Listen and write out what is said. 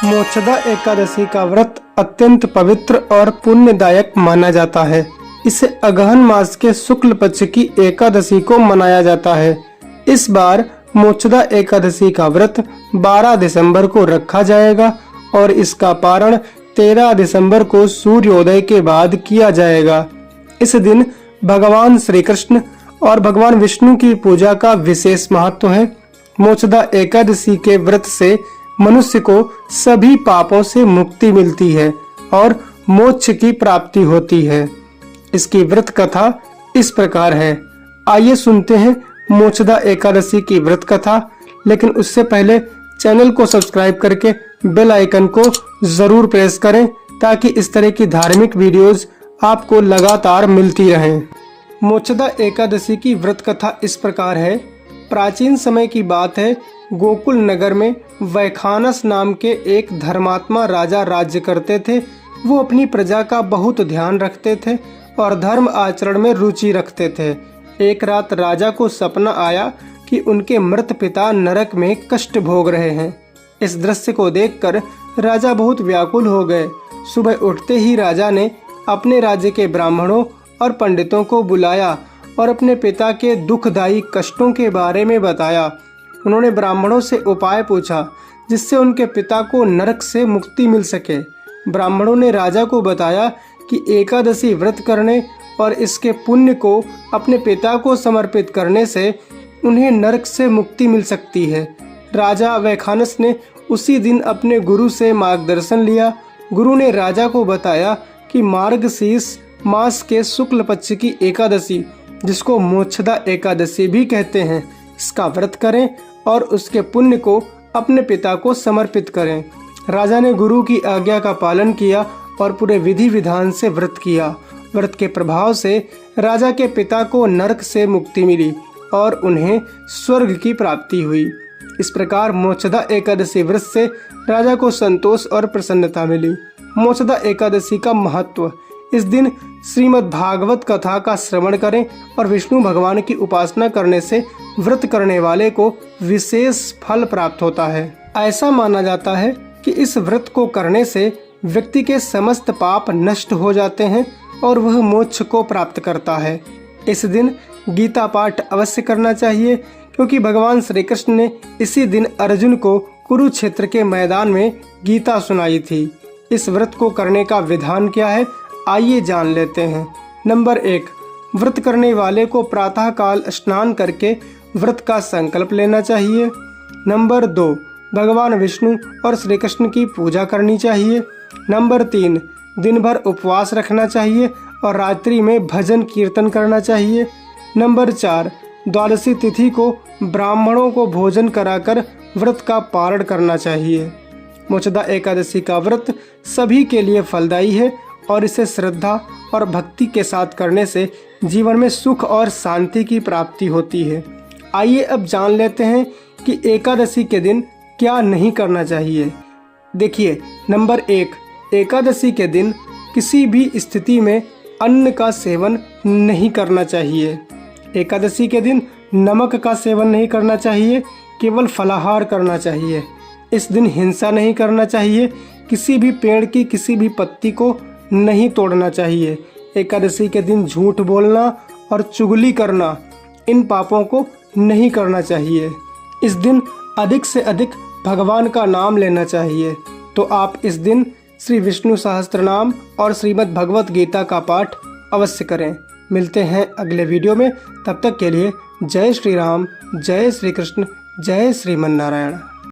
मोक्षदा एकादशी का व्रत अत्यंत पवित्र और पुण्यदायक माना जाता है। इसे अगहन मास के शुक्ल पक्ष की एकादशी को मनाया जाता है। इस बार मोक्षदा एकादशी का व्रत 12 दिसंबर को रखा जाएगा और इसका पारण 13 दिसंबर को सूर्योदय के बाद किया जाएगा। इस दिन भगवान श्री कृष्ण और भगवान विष्णु की पूजा का विशेष महत्व है। मोक्षदा एकादशी के व्रत से मनुष्य को सभी पापों से मुक्ति मिलती है और मोक्ष की प्राप्ति होती है। इसकी व्रत कथा इस प्रकार है। आइए सुनते हैं मोक्षदा एकादशी की व्रत कथा, लेकिन उससे पहले चैनल को सब्सक्राइब करके बेल आइकन को जरूर प्रेस करें ताकि इस तरह की धार्मिक वीडियोस आपको लगातार मिलती रहें। मोक्षदा एकादशी की व्रत कथा इस प्रकार है। प्राचीन समय की बात है। गोकुल नगर में वैखानस नाम के एक धर्मात्मा राजा राज्य करते थे। वो अपनी प्रजा का बहुत ध्यान रखते थे और धर्म आचरण में रुचि रखते थे। एक रात राजा को सपना आया कि उनके मृत पिता नरक में कष्ट भोग रहे हैं। इस दृश्य को देखकर राजा बहुत व्याकुल हो गए। सुबह उठते ही राजा ने अपने राज्य के ब्राह्मणों और पंडितों को बुलाया और अपने पिता के दुखदायी कष्टों के बारे में बताया। उन्होंने ब्राह्मणों से उपाय पूछा जिससे उनके पिता को नरक से मुक्ति मिल सके। ब्राह्मणों ने राजा को बताया कि एकादशी व्रत करने और इसके पुण्य को अपने पिता को समर्पित करने से उन्हें नरक से मुक्ति मिल सकती है। राजा वैखानस ने उसी दिन अपने गुरु से मार्गदर्शन लिया। गुरु ने राजा को बताया कि मार्गशीर्ष मास के शुक्ल पक्ष की एकादशी, जिसको मोक्षदा एकादशी भी कहते हैं, इसका व्रत करें और उसके पुण्य को अपने पिता को समर्पित करें। राजा ने गुरु की आज्ञा का पालन किया और पूरे विधि विधान से व्रत किया। व्रत के प्रभाव से राजा के पिता को नरक से मुक्ति मिली और उन्हें स्वर्ग की प्राप्ति हुई। इस प्रकार मोक्षदा एकादशी व्रत से राजा को संतोष और प्रसन्नता मिली। मोक्षदा एकादशी का महत्व। इस दिन श्रीमद् भागवत कथा का श्रवण करें और विष्णु भगवान की उपासना करने से व्रत करने वाले को विशेष फल प्राप्त होता है। ऐसा माना जाता है कि इस व्रत को करने से व्यक्ति के समस्त पाप नष्ट हो जाते हैं और वह मोक्ष को प्राप्त करता है। इस दिन गीता पाठ अवश्य करना चाहिए, क्योंकि भगवान श्री कृष्ण ने इसी दिन अर्जुन को कुरुक्षेत्र के मैदान में गीता सुनाई थी। इस व्रत को करने का विधान क्या है, आइए जान लेते हैं। नंबर 1, व्रत करने वाले को प्रातः काल स्नान करके व्रत का संकल्प लेना चाहिए। नंबर 2, भगवान विष्णु और श्री कृष्ण की पूजा करनी चाहिए। नंबर 3, दिन भर उपवास रखना चाहिए और रात्रि में भजन कीर्तन करना चाहिए। नंबर 4, द्वादशी तिथि को ब्राह्मणों को भोजन कराकर व्रत का पारण करना चाहिए। मोक्षदा एकादशी का व्रत सभी के लिए फलदायी है और इसे श्रद्धा और भक्ति के साथ करने से जीवन में सुख और शांति की प्राप्ति होती है। आइए अब जान लेते हैं कि एकादशी के दिन क्या नहीं करना चाहिए। देखिए, नंबर 1, एकादशी के दिन किसी भी स्थिति में अन्न का सेवन नहीं करना चाहिए। एकादशी के दिन नमक का सेवन नहीं करना चाहिए, केवल फलाहार करना चाहिए। इस दिन हिंसा नहीं करना चाहिए। किसी भी पेड़ की किसी भी पत्ती को नहीं तोड़ना चाहिए। एकादशी के दिन झूठ बोलना और चुगली करना, इन पापों को नहीं करना चाहिए। इस दिन अधिक से अधिक भगवान का नाम लेना चाहिए। तो आप इस दिन श्री विष्णु सहस्त्रनाम और श्रीमद् भगवत गीता का पाठ अवश्य करें। मिलते हैं अगले वीडियो में। तब तक के लिए जय श्री राम, जय श्री कृष्ण, जय श्रीमन नारायण।